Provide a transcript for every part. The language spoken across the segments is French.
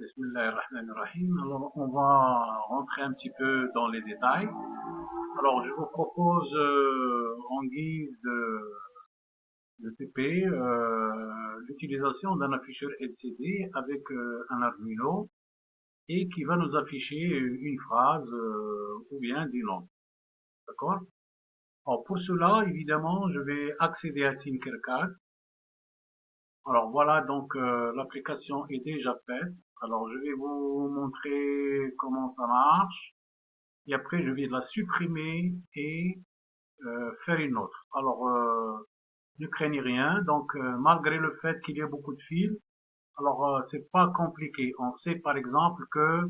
Bismillahirrahmanirrahim. Alors, on va rentrer un petit peu dans les détails. Alors, je vous propose en guise de TP l'utilisation d'un afficheur LCD avec un Arduino et qui va nous afficher une phrase ou bien des noms. D'accord? Alors, pour cela, évidemment, je vais accéder à Tinkercad. Alors voilà, donc l'application est déjà faite. Alors je vais vous montrer comment ça marche. Et après je vais la supprimer et faire une autre. Alors ne craignez rien. Donc malgré le fait qu'il y ait beaucoup de fils, alors c'est pas compliqué. On sait par exemple que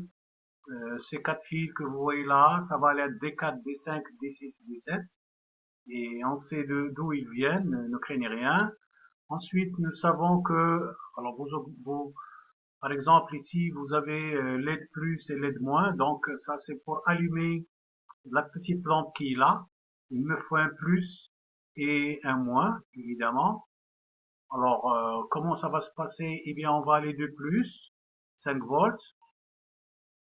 ces quatre fils que vous voyez là, ça va aller à D4, D5, D6, D7. Et on sait d'où ils viennent. Ne craignez rien. Ensuite, nous savons que, alors par exemple, ici, vous avez LED plus et LED moins. Donc, ça, c'est pour allumer la petite lampe qui est là. Il me faut un plus et un moins, évidemment. Alors, comment ça va se passer? Eh bien, on va aller de plus, 5 volts.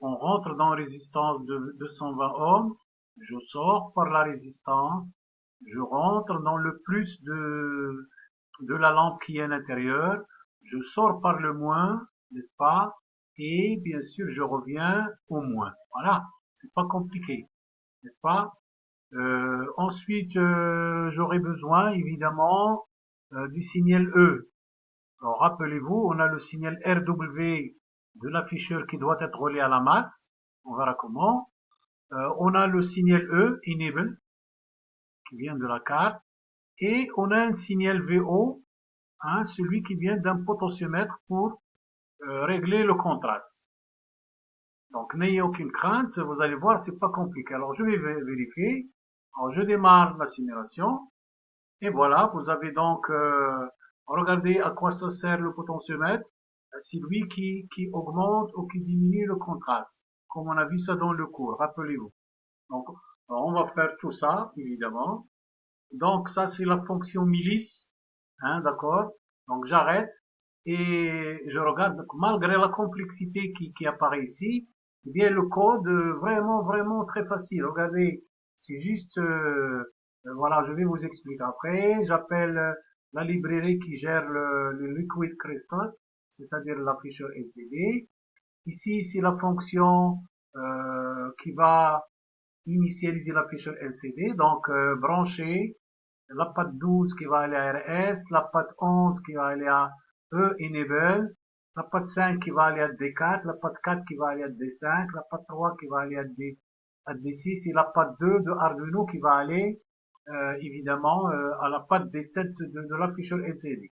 On rentre dans la résistance de 220 ohms. Je sors par la résistance. Je rentre dans le plus de la lampe qui est à l'intérieur. Je sors par le moins, n'est-ce pas? Et bien sûr, je reviens au moins. Voilà, c'est pas compliqué, n'est-ce pas? Ensuite, j'aurai besoin évidemment du signal E. Alors rappelez-vous, on a le signal RW de l'afficheur qui doit être relié à la masse. On verra comment. On a le signal E, enable, qui vient de la carte. Et on a un signal VO, hein, celui qui vient d'un potentiomètre pour régler le contraste. Donc n'ayez aucune crainte, vous allez voir, c'est pas compliqué. Alors je vais vérifier. Alors je démarre la simulation et voilà, vous avez donc regardez à quoi ça sert le potentiomètre. C'est lui qui augmente ou qui diminue le contraste, comme on a vu ça dans le cours. Rappelez-vous. Donc on va faire tout ça évidemment. Donc ça c'est la fonction milice, hein, d'accord. Donc j'arrête. Et je regarde, donc, malgré la complexité qui apparaît ici, eh bien le code vraiment très facile. Regardez, c'est juste, voilà, je vais vous expliquer après. J'appelle la librairie qui gère le Liquid Crystal, c'est-à-dire l'afficheur LCD. Ici, c'est la fonction qui va initialiser l'afficheur LCD, donc brancher la patte 12 qui va aller à RS, la patte 11 qui va aller à enable, la patte 5 qui va aller à D4, la patte 4 qui va aller à D5, la patte 3 qui va aller à D6 et la patte 2 de Arduino qui va aller évidemment à la patte D7 de l'afficheur LCD.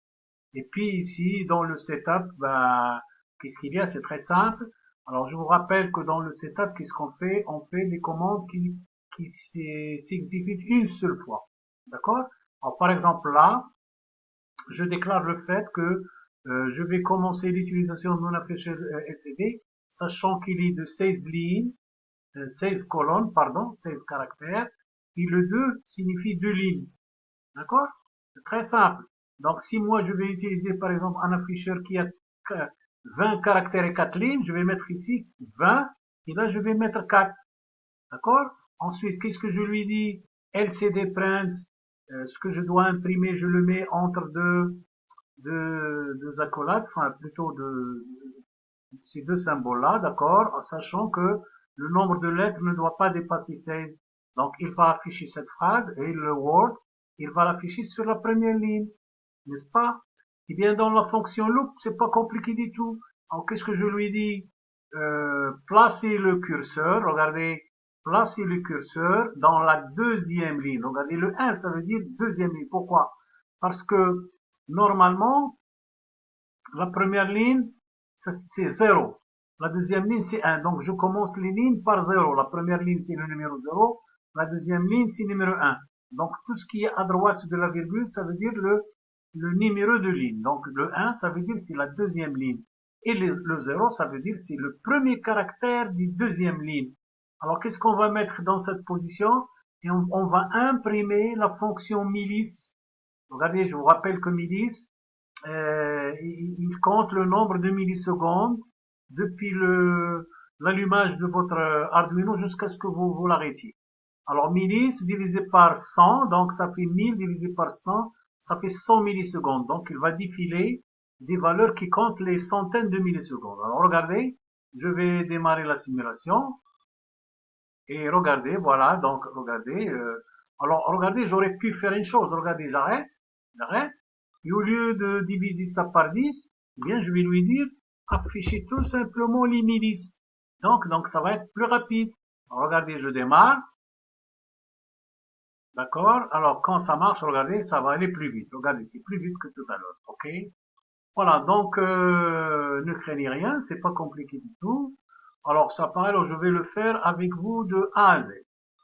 Et puis ici, dans le setup, ben, qu'est-ce qu'il y a? C'est très simple. Alors je vous rappelle que dans le setup, qu'est-ce qu'on fait? On fait des commandes qui s'exécutent une seule fois. D'accord? Alors par exemple là, je déclare le fait que je vais commencer l'utilisation de mon afficheur LCD, sachant qu'il est de 16 lignes, 16 colonnes, pardon, 16 caractères, et le 2 signifie 2 lignes. D'accord? C'est très simple. Donc si moi je vais utiliser par exemple un afficheur qui a 20 caractères et 4 lignes, je vais mettre ici 20, et là je vais mettre 4. D'accord? Ensuite, qu'est-ce que je lui dis? LCD print, ce que je dois imprimer, je le mets entre deux accolades, enfin plutôt ces deux symboles-là, d'accord? En sachant que le nombre de lettres ne doit pas dépasser 16. Donc il va afficher cette phrase et le Word, il va l'afficher sur la première ligne, n'est-ce pas? Eh bien dans la fonction loop, c'est pas compliqué du tout. Alors qu'est-ce que je lui dis? Placez le curseur, regardez, placez le curseur dans la deuxième ligne. Regardez, le 1, ça veut dire deuxième ligne. Pourquoi? Parce que normalement, la première ligne, c'est 0. La deuxième ligne, c'est 1. Donc, je commence les lignes par 0. La première ligne, c'est le numéro 0. La deuxième ligne, c'est le numéro 1. Donc, tout ce qui est à droite de la virgule, ça veut dire le numéro de ligne. Donc, le 1, ça veut dire c'est la deuxième ligne. Et le 0, ça veut dire c'est le premier caractère du deuxième ligne. Alors, qu'est-ce qu'on va mettre dans cette position? Et on va imprimer la fonction milice. Regardez, je vous rappelle que milice, il compte le nombre de millisecondes depuis l'allumage de votre Arduino jusqu'à ce que vous l'arrêtiez. Alors, milice divisé par 100, donc ça fait 1000 divisé par 100, ça fait 100 millisecondes. Donc, il va défiler des valeurs qui comptent les centaines de millisecondes. Alors, regardez, je vais démarrer la simulation. Et regardez, voilà, donc regardez. Alors, regardez, j'aurais pu faire une chose. Regardez, j'arrête. Et au lieu de diviser ça par 10, eh bien, je vais lui dire, affichez tout simplement les milices. Donc, ça va être plus rapide. Alors, regardez, je démarre. D'accord? Alors, quand ça marche, regardez, ça va aller plus vite. Regardez, c'est plus vite que tout à l'heure. OK? Voilà, donc ne craignez rien, c'est pas compliqué du tout. Alors, ça paraît, alors je vais le faire avec vous de A à Z.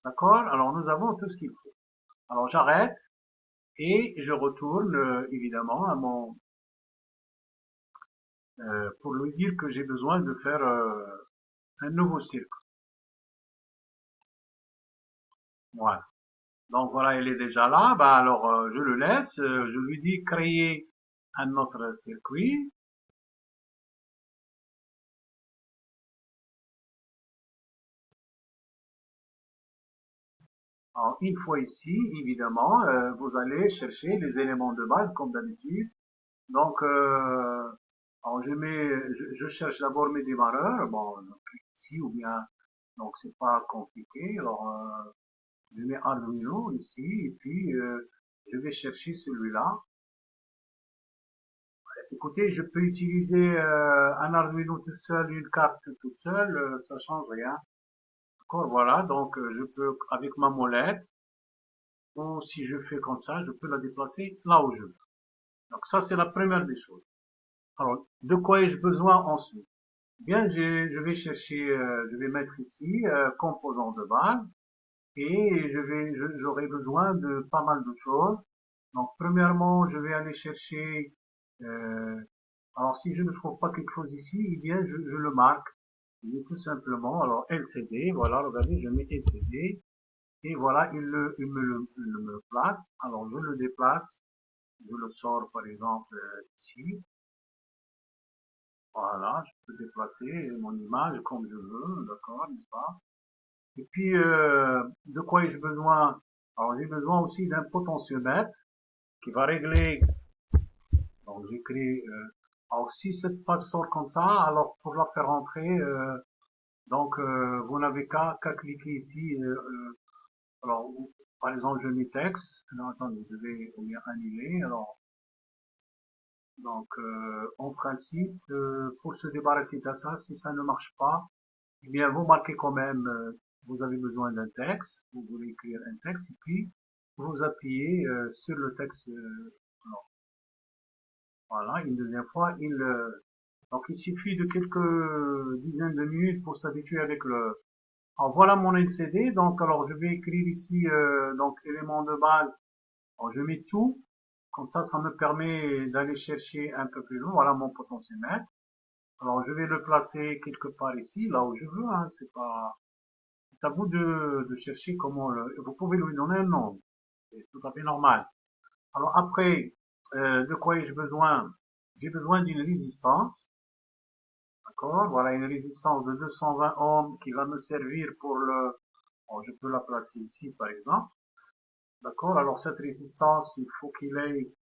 D'accord? Alors, nous avons tout ce qu'il faut. Alors, j'arrête et je retourne évidemment à mon pour lui dire que j'ai besoin de faire un nouveau circuit. Voilà. Donc voilà, il est déjà là. Bah alors, je le laisse. Je lui dis créer un autre circuit. Alors, une fois ici, évidemment, vous allez chercher les éléments de base comme d'habitude. Donc, alors je cherche d'abord mes démarreurs. Bon, donc ici ou bien, donc c'est pas compliqué. Alors, je mets Arduino ici et puis je vais chercher celui-là. Écoutez, je peux utiliser un Arduino tout seul, une carte toute seule, ça change rien. D'accord, voilà. Donc, je peux avec ma molette ou si je fais comme ça, je peux la déplacer là où je veux. Donc ça, c'est la première des choses. Alors, de quoi ai-je besoin ensuite? Bien, je vais chercher, je vais mettre ici composants de base et j'aurai besoin de pas mal de choses. Donc, premièrement, je vais aller chercher. euh, alors, si je ne trouve pas quelque chose ici, eh bien, je le marque. Je dis tout simplement, alors LCD, voilà, regardez, je mets LCD et voilà, il me le place. Alors, je le déplace, je le sors par exemple ici. Voilà, je peux déplacer mon image comme je veux, d'accord, n'est-ce pas? Et puis, de quoi ai-je besoin? Alors, j'ai besoin aussi d'un potentiomètre qui va régler. Donc, j'écris. Alors, si cette page sort comme ça, alors pour la faire entrer, donc vous n'avez qu'à cliquer ici. Alors, par exemple, je mets texte. Non, attendez, je vais bien annuler. Alors, donc, en principe, pour se débarrasser de ça, si ça ne marche pas, eh bien, vous marquez quand même, vous avez besoin d'un texte, vous voulez écrire un texte, et puis vous appuyez sur le texte. Voilà, une deuxième fois, donc il suffit de quelques dizaines de minutes pour s'habituer avec le. Alors voilà mon LCD, donc alors je vais écrire ici donc éléments de base. Alors je mets tout, comme ça me permet d'aller chercher un peu plus loin. Voilà mon potentiomètre. Alors je vais le placer quelque part ici, là où je veux. Hein, c'est à vous de chercher comment vous pouvez lui donner un nom. C'est tout à fait normal. Alors après, de quoi ai-je besoin? J'ai besoin d'une résistance. D'accord? Voilà une résistance de 220 ohms qui va me servir pour le. Bon, je peux la placer ici par exemple. D'accord? Alors cette résistance, il faut qu'il ait.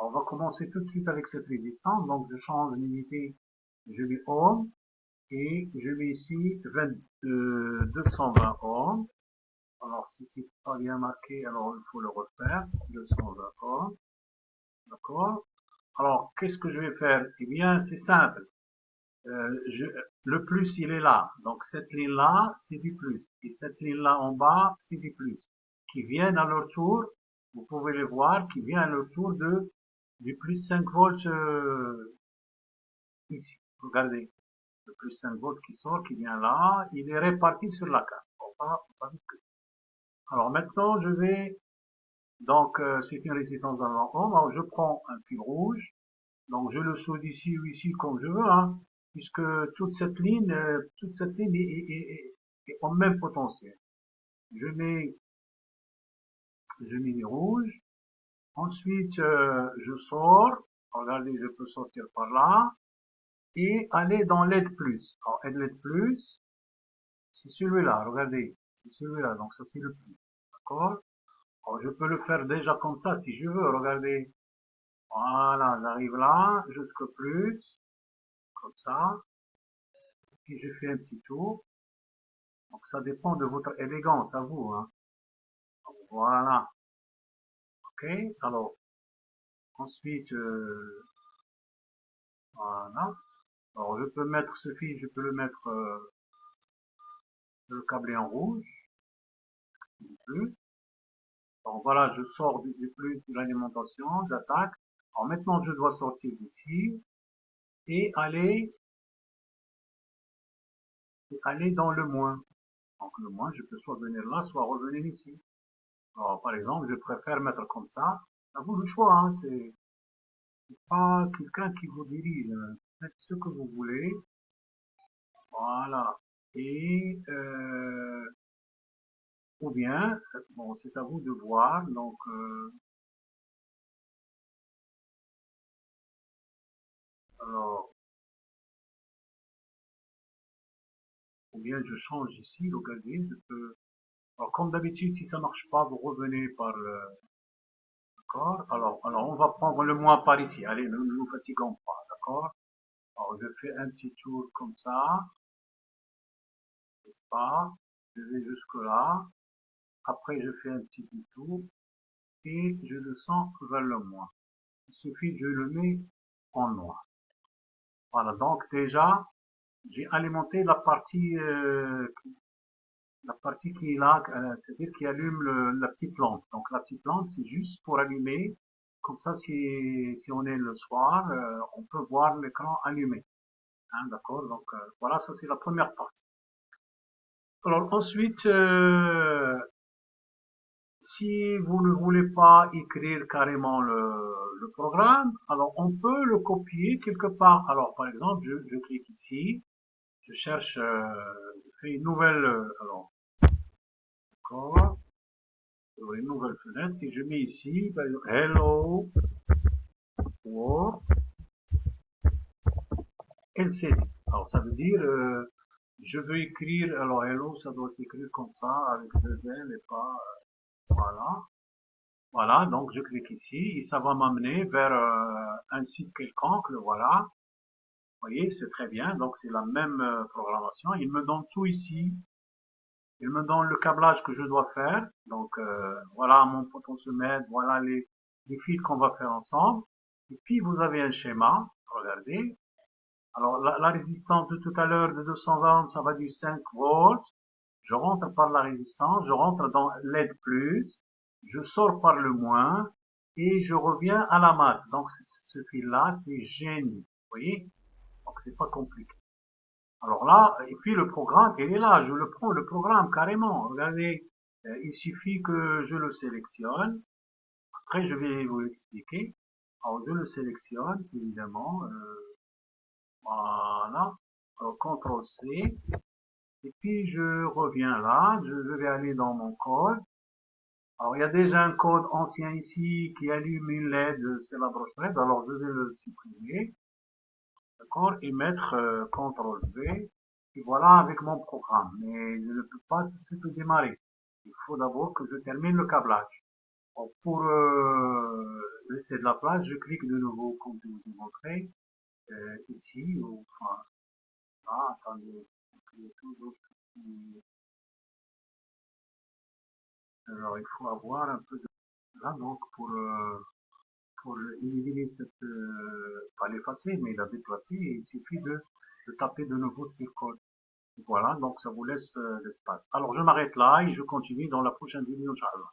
On va commencer tout de suite avec cette résistance. Donc je change l'unité. Je mets ohm et je mets ici 220 ohms. Alors, si c'est pas bien marqué, alors il faut le refaire. 220 ohms. D'accord? Alors, qu'est-ce que je vais faire? Eh bien, c'est simple. Le plus, il est là. Donc, cette ligne-là, c'est du plus. Et cette ligne-là en bas, c'est du plus. Qui viennent à leur tour, vous pouvez les voir, qui viennent à leur tour du plus 5 volts ici. Regardez. Le plus 5 volts qui sort, qui vient là, il est réparti sur la carte. Alors maintenant, je vais donc, c'est une résistance d'un ohm. Alors, je prends un fil rouge. Donc, je le soude ici ou ici comme je veux, hein, puisque toute cette ligne est au même potentiel. Je mets, je mets les rouges. Ensuite, je sors. Regardez, je peux sortir par là. et aller dans LED+. Alors, LED+, c'est celui-là, regardez, c'est celui-là, donc ça c'est le plus, d'accord? Alors, je peux le faire déjà comme ça si je veux, regardez. Voilà, j'arrive là, jusque plus, comme ça, puis je fais un petit tour. Donc ça dépend de votre élégance à vous, hein. Voilà, ok. Alors, ensuite, voilà. Alors, je peux mettre ce fil, je peux le mettre, le câbler en rouge, du plus. Donc voilà, je sors du plus de l'alimentation, j'attaque. Alors maintenant, je dois sortir d'ici et aller dans le moins. Donc le moins, je peux soit venir là, soit revenir ici. Alors, par exemple, je préfère mettre comme ça. À vous le choix, hein, c'est pas quelqu'un qui vous dirige. Faites ce que vous voulez. Voilà. Et ou bien, bon, c'est à vous de voir. Donc, alors, ou bien je change ici, regardez, je peux. Alors, comme d'habitude, si ça marche pas, vous revenez par le d'accord. Alors, on va prendre le moins par ici. Allez, ne nous fatiguons pas, d'accord. Alors, je fais un petit tour comme ça, n'est-ce pas? Je vais jusque là. Après, je fais un petit tour et je descends vers le moins. Il suffit, je le mets en noir. Voilà, donc déjà, j'ai alimenté la partie qui est là, c'est-à-dire qui allume la petite lampe. Donc la petite lampe, c'est juste pour allumer. Comme ça, si on est le soir, on peut voir l'écran allumé. Hein, d'accord. Donc voilà, ça c'est la première partie. Alors ensuite, si vous ne voulez pas écrire carrément le programme, alors on peut le copier quelque part. Alors par exemple, je clique ici, je cherche, je fais une nouvelle, alors d'accord, une nouvelle fenêtre et je mets ici, par exemple, Hello World LCD. Alors ça veut dire, je veux écrire, alors Hello, ça doit s'écrire comme ça, avec deux L et pas, voilà. Voilà, donc je clique ici et ça va m'amener vers un site quelconque, le voilà. Vous voyez, c'est très bien, donc c'est la même programmation. Il me donne tout ici. Il me donne le câblage que je dois faire. Donc voilà mon potentiomètre, voilà les fils qu'on va faire ensemble. Et puis vous avez un schéma, regardez. Alors la résistance de tout à l'heure de 220, ça va du 5 volts. Je rentre par la résistance, je rentre dans LED+, je sors par le moins, et je reviens à la masse. Donc ce fil-là, c'est génie. Vous voyez? Donc c'est pas compliqué. Alors là, et puis le programme, il est là, je le prends le programme carrément. Regardez, il suffit que je le sélectionne. Après, je vais vous l'expliquer. Alors je le sélectionne, évidemment. Voilà. Alors CTRL C. Et puis je reviens là, je vais aller dans mon code. Alors il y a déjà un code ancien ici qui allume une LED, c'est la broche LED, alors je vais le supprimer, d'accord, et mettre CTRL V, et voilà avec mon programme. Mais je ne peux pas tout de suite le démarrer. Il faut d'abord que je termine le câblage. Donc, pour laisser de la place, je clique de nouveau comme je vous ai montré, ici, ou, enfin, là, attendez, toujours alors il faut avoir un peu de là donc pour éliminer cette pas l'effacer mais la déplacer, il suffit de taper de nouveau sur code. Voilà, donc ça vous laisse l'espace. Alors je m'arrête là et je continue dans la prochaine vidéo, Inch'Allah.